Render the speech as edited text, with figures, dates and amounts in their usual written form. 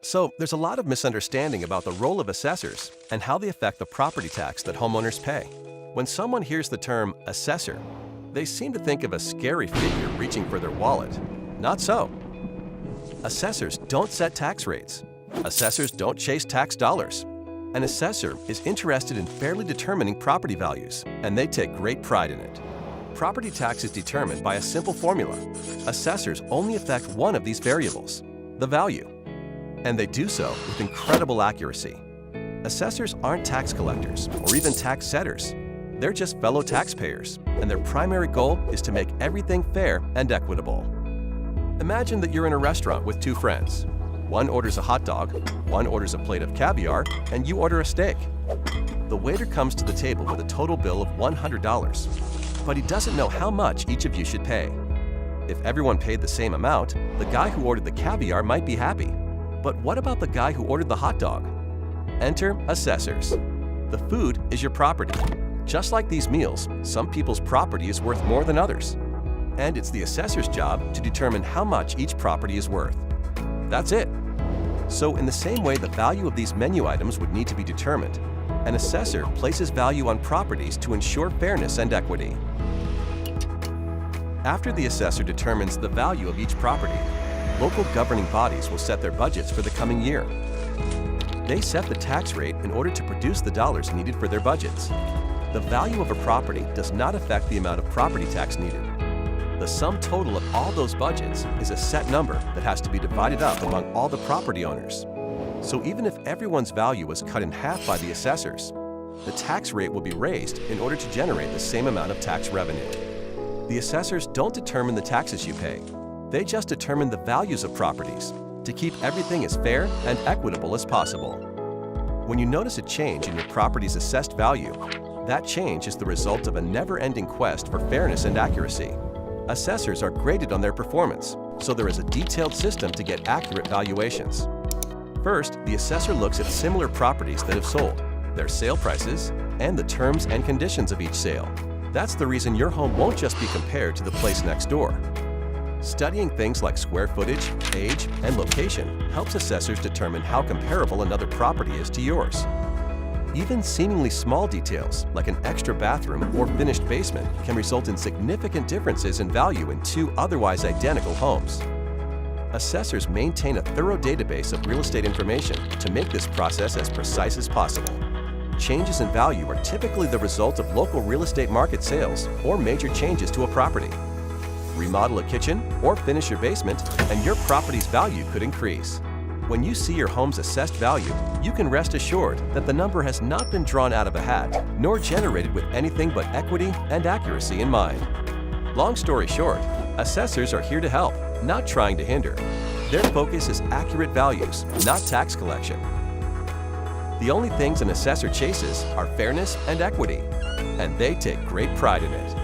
So there's a lot of misunderstanding about the role of assessors and how they affect the property tax that homeowners pay. When someone hears the term assessor, they seem to think of a scary figure reaching for their wallet. Not so. Assessors don't set tax rates. Assessors don't chase tax dollars. An assessor is interested in fairly determining property values, and they take great pride in it. Property tax is determined by a simple formula. Assessors only affect one of these variables, the value. And they do so with incredible accuracy. Assessors aren't tax collectors or even tax setters. They're just fellow taxpayers, and their primary goal is to make everything fair and equitable. Imagine that you're in a restaurant with two friends. One orders a hot dog, one orders a plate of caviar, and you order a steak. The waiter comes to the table with a total bill of $100, but he doesn't know how much each of you should pay. If everyone paid the same amount, the guy who ordered the caviar might be happy. But what about the guy who ordered the hot dog? Enter assessors. The food is your property. Just like these meals, some people's property is worth more than others. And it's the assessor's job to determine how much each property is worth. That's it. So in the same way the value of these menu items would need to be determined, an assessor places value on properties to ensure fairness and equity. After the assessor determines the value of each property, local governing bodies will set their budgets for the coming year. They set the tax rate in order to produce the dollars needed for their budgets. The value of a property does not affect the amount of property tax needed. The sum total of all those budgets is a set number that has to be divided up among all the property owners. So even if everyone's value was cut in half by the assessors, the tax rate will be raised in order to generate the same amount of tax revenue. The assessors don't determine the taxes you pay. They just determine the values of properties to keep everything as fair and equitable as possible. When you notice a change in your property's assessed value, that change is the result of a never-ending quest for fairness and accuracy. Assessors are graded on their performance, so there is a detailed system to get accurate valuations. First, the assessor looks at similar properties that have sold, their sale prices, and the terms and conditions of each sale. That's the reason your home won't just be compared to the place next door. Studying things like square footage, age, and location helps assessors determine how comparable another property is to yours. Even seemingly small details, like an extra bathroom or finished basement, can result in significant differences in value in two otherwise identical homes. Assessors maintain a thorough database of real estate information to make this process as precise as possible. Changes in value are typically the result of local real estate market sales or major changes to a property. Remodel a kitchen or finish your basement, and your property's value could increase. When you see your home's assessed value, you can rest assured that the number has not been drawn out of a hat, nor generated with anything but equity and accuracy in mind. Long story short, assessors are here to help, not trying to hinder. Their focus is accurate values, not tax collection. The only things an assessor chases are fairness and equity, and they take great pride in it.